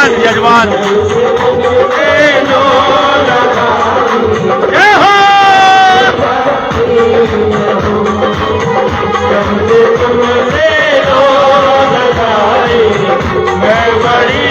यजमान यजमान जय हो मैं बड़ी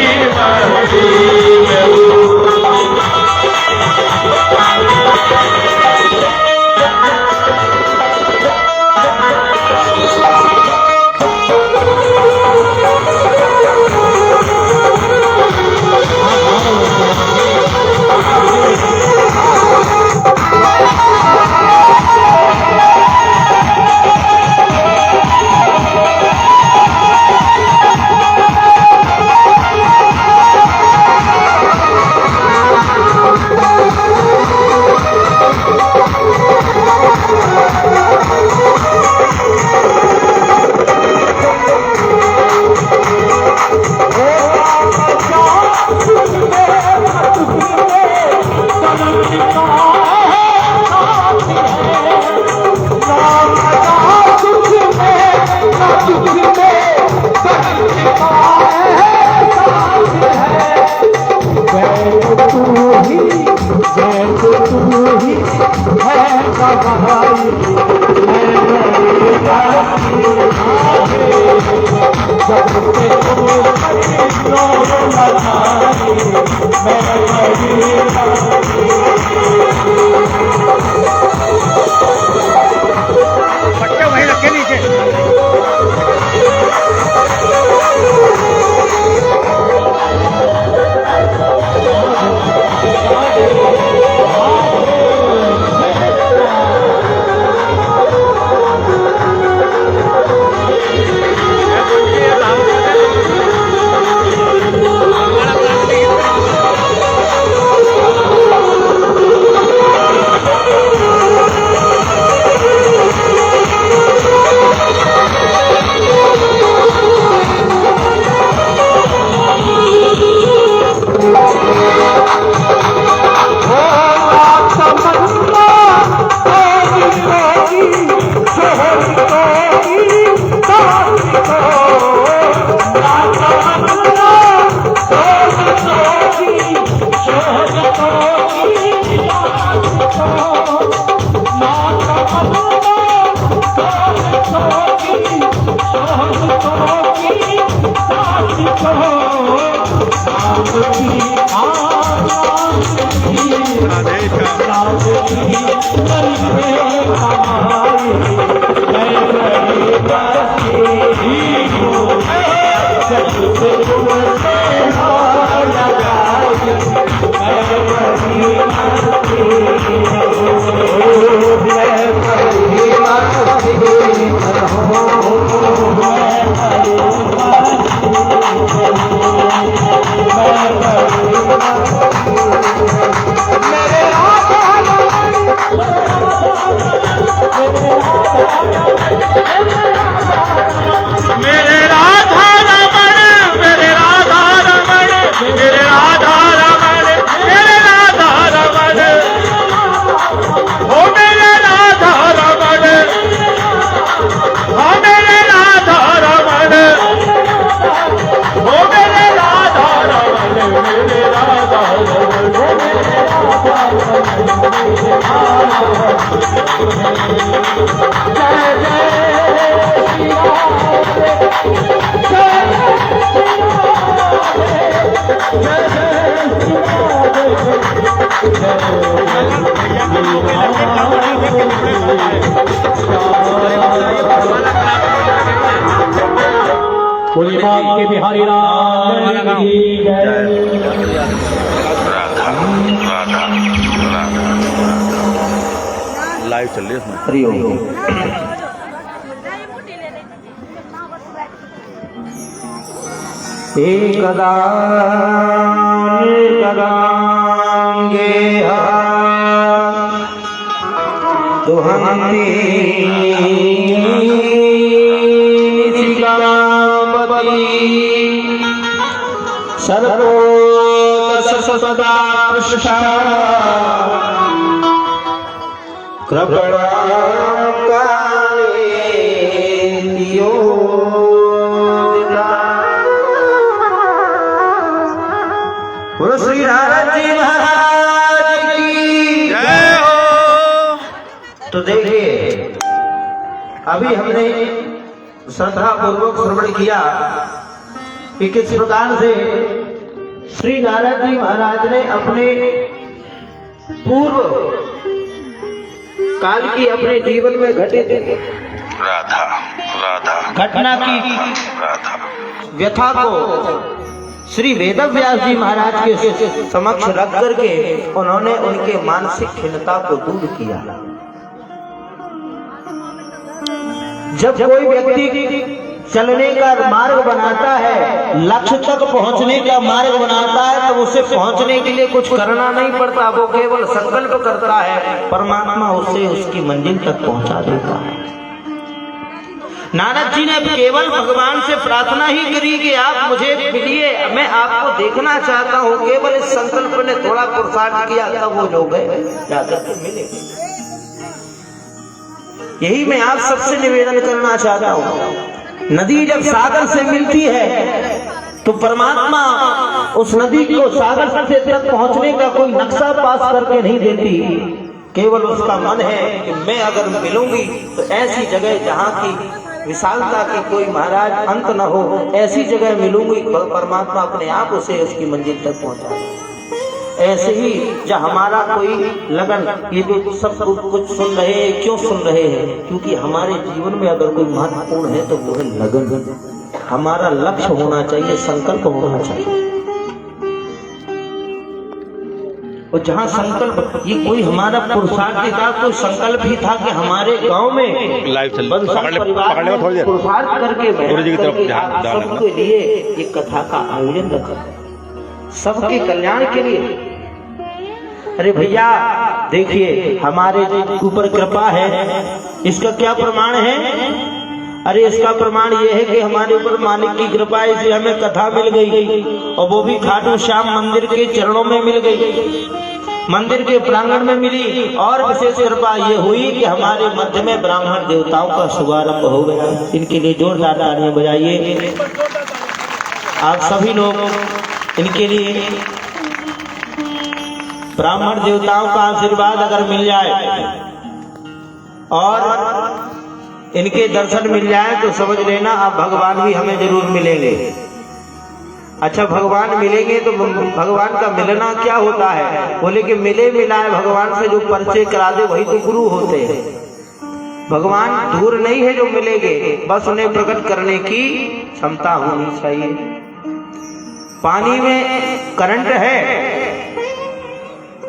के बिहारी राम की जय। लाइव चल रही है उसमें। एकदा गेहा दुहंती निशिकामपति सर्वोदससदा पृष्ठा कृपणाकालेन्द्रियो तो देखिए, अभी हमने श्रद्धा पूर्वक श्रवण किया कि किस प्रकार से श्री नारद जी महाराज ने अपने पूर्व काल की अपने जीवन में घटित राधा राधा घटना की राधा व्यथा को श्री वेदव्यास जी महाराज के समक्ष रख करके उन्होंने उनके मानसिक खिन्नता को दूर किया। जब कोई व्यक्ति चलने का मार्ग बनाता है, लक्ष्य तक पहुंचने का मार्ग बनाता है, तो उसे पहुंचने के लिए कुछ करना नहीं पड़ता, वो केवल संकल्प करता है, परमात्मा उसे उसकी मंजिल तक पहुंचा देता है। नारद जी ने केवल भगवान से प्रार्थना ही करी कि आप मुझे मिलिए, मैं आपको देखना चाहता हूँ। केवल इस संकल्प ने थोड़ा पुरुषार्थ किया, तब वो लोग जाकर के मिले। यही मैं आप सबसे निवेदन करना चाहता हूँ। नदी जब सागर से मिलती है तो परमात्मा उस नदी को सागर से तक पहुंचने का कोई नक्शा पास करके नहीं देती, केवल उसका मन है कि मैं अगर मिलूंगी तो ऐसी जगह जहाँ की विशालता की कोई महाराज अंत न हो, ऐसी जगह मिलूंगी। परमात्मा अपने आप उसे उसकी मंजिल तक पहुंचाए। ऐसे ही जब हमारा कोई लगन, ये जो सब कुछ सुन रहे हैं, क्यों सुन रहे हैं? क्योंकि हमारे जीवन में अगर कोई महत्वपूर्ण है तो वो है लगन। हमारा लक्ष्य होना चाहिए, संकल्प होना चाहिए। और जहाँ संकल्प, ये कोई हमारा पुरुषार्थ था, कोई संकल्प ही था कि हमारे गांव में लाइव चल पुरुषार्थ करके सबके लिए एक कथा का आयोजन रखा, सबके कल्याण के लिए। अरे भैया देखिए, हमारे ऊपर कृपा है, इसका क्या प्रमाण है? अरे इसका प्रमाण ये है कि हमारे ऊपर मालिक की कृपा है, इसलिए हमें कथा मिल गई, और वो भी खाटू श्याम मंदिर के चरणों में मिल गई, मंदिर के प्रांगण में मिली। और विशेष कृपा ये हुई कि हमारे मध्य में ब्राह्मण देवताओं का शुभारंभ हो गया। इनके लिए जोरदार तालियां बजाइए आप सभी लोग। इनके लिए ब्राह्मण देवताओं का आशीर्वाद अगर मिल जाए और इनके दर्शन मिल जाए तो समझ लेना अब भगवान भी हमें जरूर मिलेंगे। अच्छा, भगवान मिलेंगे तो भगवान का मिलना क्या होता है? बोले कि मिले मिलाए भगवान से जो परिचय करा दे वही तो गुरु होते हैं। भगवान दूर नहीं है जो मिलेंगे, बस उन्हें प्रकट करने की क्षमता होनी चाहिए। पानी में करंट है,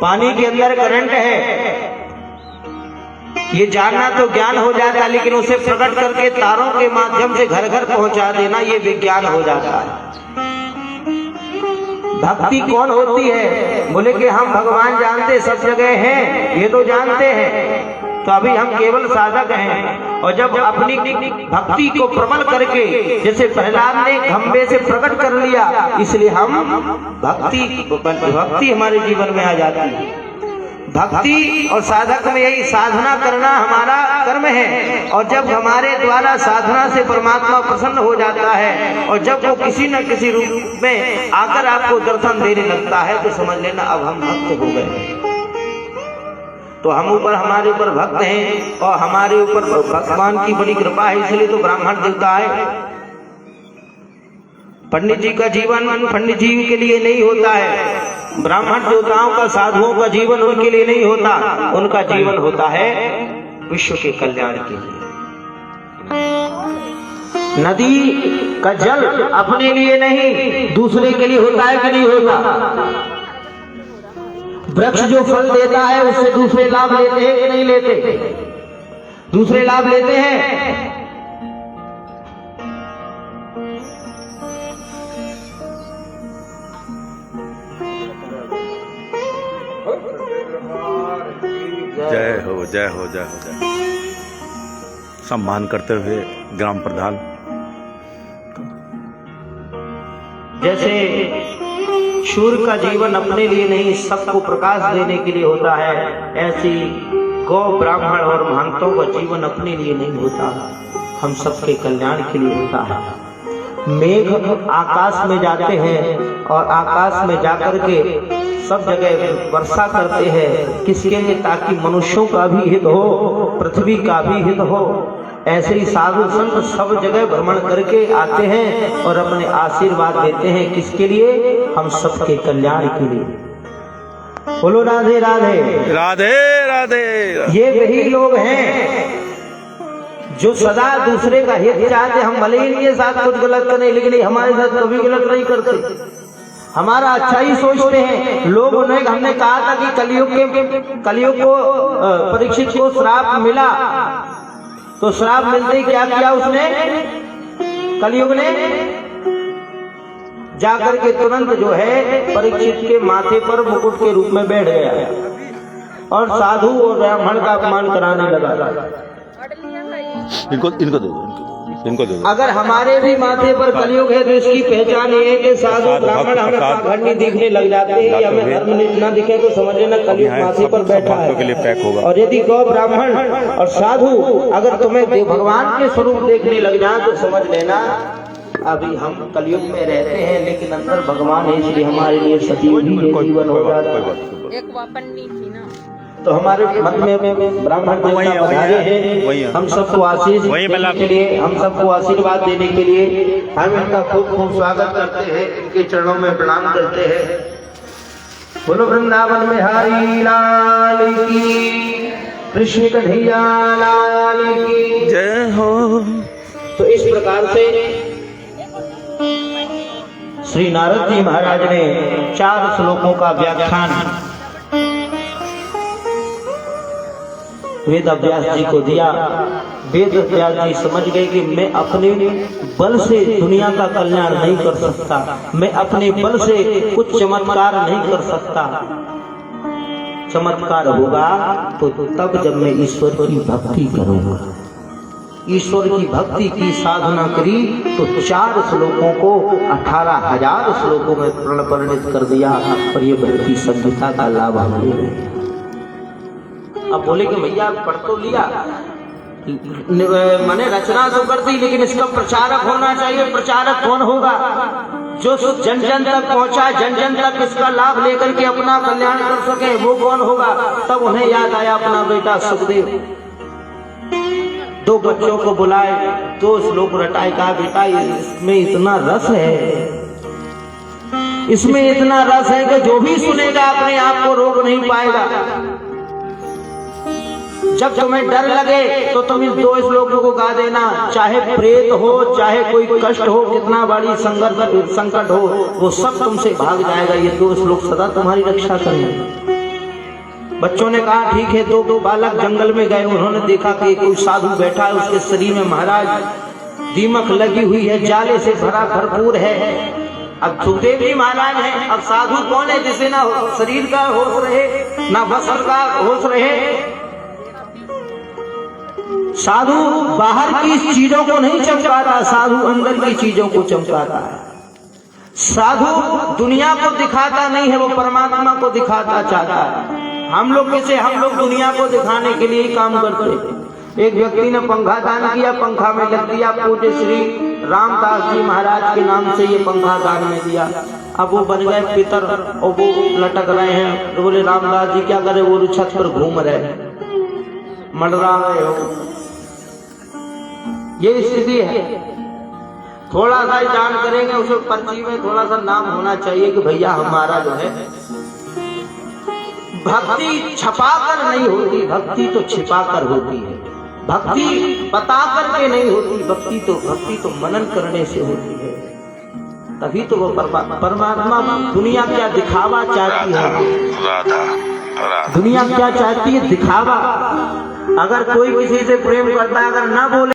पानी के अंदर करंट है, ये जानना तो ज्ञान हो जाता है, लेकिन उसे प्रकट करके तारों के माध्यम से घर घर पहुंचा देना ये विज्ञान हो जाता है। भक्ति कौन होती है? बोले कि हम भगवान जानते सब जगह हैं, ये तो जानते हैं, तो अभी हम केवल साधक हैं। और जब अपनी भक्ति को प्रबल करके, जैसे प्रहलाद ने खंबे से प्रकट कर लिया, इसलिए हम भक्ति हमारे जीवन में आ जाती है। भक्ति और साधक में यही साधना करना हमारा कर्म है। और जब हमारे द्वारा साधना से परमात्मा प्रसन्न हो जाता है और जब वो किसी न किसी रूप में आकर आपको दर्शन देने लगता है, तो समझ लेना अब हम भक्त हो गए। तो हमारे ऊपर भक्त हैं और हमारे ऊपर भगवान की बड़ी कृपा है, इसलिए तो ब्राह्मण देवता है। पंडित जी का जीवन पंडित जी के लिए नहीं होता है, ब्राह्मण देवताओं का, साधुओं का जीवन उनके लिए नहीं होता, उनका जीवन होता है विश्व के कल्याण के लिए। नदी का जल अपने लिए नहीं, दूसरे के लिए होता है कि नहीं होता? वृक्ष जो फल देता है उससे दूसरे लाभ लेते हैं कि नहीं लेते? दूसरे लाभ लेते हैं। जय हो जय हो जय हो जय। सम्मान करते हुए ग्राम प्रधान। जैसे सूर्य का जीवन अपने लिए नहीं सबको प्रकाश देने के लिए होता है, ऐसी गौ ब्राह्मण और महंतों का जीवन अपने लिए नहीं होता, हम सबके कल्याण के लिए होता है। मेघ आकाश में जाते हैं और आकाश में जाकर के सब जगह वर्षा करते हैं, किसके लिए? ताकि मनुष्यों का भी हित हो, पृथ्वी का भी हित हो। ऐसे ही साधु संत सब जगह भ्रमण करके आते हैं और अपने आशीर्वाद देते हैं। किसके लिए? हम सबके कल्याण के लिए। बोलो राधे राधे राधे राधे। ये वही लोग हैं जो सदा दूसरे का हित चाहते। हम भले ही इनके साथ कुछ गलत करें, लेकिन ये हमारे साथ कभी गलत नहीं करते, हमारा अच्छा ही सोचते हैं। लोगों ने, हमने कहा था कि कलयुग को परीक्षित को श्राप मिला, तो श्राप मिलते ही क्या किया उसने? कलयुग ने जाकर के तुरंत जो है परीक्षित के माथे पर मुकुट के रूप में बैठ गया और साधु और ब्राह्मण का अपमान कराने लगा। इनको दे दो, इनको दे दो। अगर हमारे भी माथे पर कलयुग है तो इसकी पहचान ये है कि साधु ब्राह्मण हमें पाखंडी दिखने लग जाते हैं, हमें धर्म न दिखे तो समझ लेना कलयुग माथे पर बैठा है। और यदि गौ ब्राह्मण और साधु अगर तुम्हें भगवान के स्वरूप देखने लग जाए तो समझ लेना अभी हम कलयुग में रहते हैं, लेकिन अंदर भगवान है, इसलिए हमारे लिए सदैव जीवन हो जाता है। एक वापन्नी थी ना, तो हमारे मन में ब्राह्मण देवता बधाए हैं, हम सबको आशीष देने के लिए, हम सबको आशीर्वाद देने के लिए हम इनका खूब खूब स्वागत करते हैं, इनके चरणों में प्रणाम करते हैं। बोलो वृंदावन में हरि लाल की, कृष्ण कन्हैया लाल की जय हो। तो इस प्रकार से श्री नारद जी महाराज ने 4 श्लोकों का व्याख्यान वेद व्यास जी को दिया। वेद व्यास जी समझ गए कि मैं अपने बल से दुनिया का कल्याण नहीं कर सकता, मैं अपने बल से कुछ चमत्कार नहीं कर सकता। चमत्कार होगा तो तब जब मैं ईश्वर की भक्ति करूंगा। ईश्वर की भक्ति की साधना करी तो 4 श्लोकों को 18,000 श्लोकों में परिणित कर दिया और ये भक्ति संहिता का लाभ हम ले रहे हैं। अब बोले कि भैया पढ़ तो लिया, मैंने रचना तो कर दी, लेकिन इसका प्रचारक होना चाहिए। प्रचारक कौन होगा? जो जन जन तक पहुंचा, जन जन तक इसका लाभ लेकर के अपना कल्याण कर सके, वो कौन होगा? तब उन्हें याद आया अपना बेटा सुखदेव। 2 बच्चों को बुलाए, 2 श्लोक रटाए, कहा बेटा इसमें इतना रस है, इसमें इतना रस है कि जो भी सुनेगा अपने आप को रोक नहीं पाएगा। जब तुम्हें डर लगे तो तुम इन 2 श्लोकों को गा देना, चाहे प्रेत हो, चाहे कोई कष्ट हो, कितना बड़ी संकट हो, वो सब तुमसे भाग जाएगा। ये 2 श्लोक सदा तुम्हारी रक्षा करेंगे। बच्चों ने कहा ठीक है। 2 बालक जंगल में गए, उन्होंने देखा कि कोई साधु बैठा है, उसके शरीर में महाराज दीमक लगी हुई है, जाले से भरा भरपूर है। अब सुखदेव जी महाराज हैं, अब साधु कौन है जिसे ना शरीर का होश रहे, ना वस्त्र का होश रहे। साधु बाहर की चीजों को नहीं चमकाता, साधु अंदर की चीजों को चमकाता है। साधु दुनिया को दिखाता नहीं है, वो परमात्मा को दिखाता चाहता है। हम लोग दुनिया को दिखाने के लिए ही काम करते हैं। एक व्यक्ति ने पंखा दान किया, पंखा में लग दिया, पूज्य श्री रामदास जी महाराज के नाम से ये पंखा दान में दिया। अब वो बन गए पितर और वो लटक रहे हैं। तो बोले रामदास जी क्या करे, वो छत पर घूम रहे, मंडरा रहे हो। ये स्थिति है। थोड़ा सा जान करेंगे, उसे पर्ची में थोड़ा सा नाम होना चाहिए कि भैया हमारा जो है भक्ति छपाकर नहीं होती, भक्ति तो छिपाकर होती है। भक्ति बता करके नहीं होती, भक्ति तो मनन करने से होती है। तभी तो वो परमात्मा। दुनिया क्या दिखावा चाहती है? दुनिया क्या चाहती है? दिखावा। अगर कोई किसी से प्रेम करता है, अगर ना बोले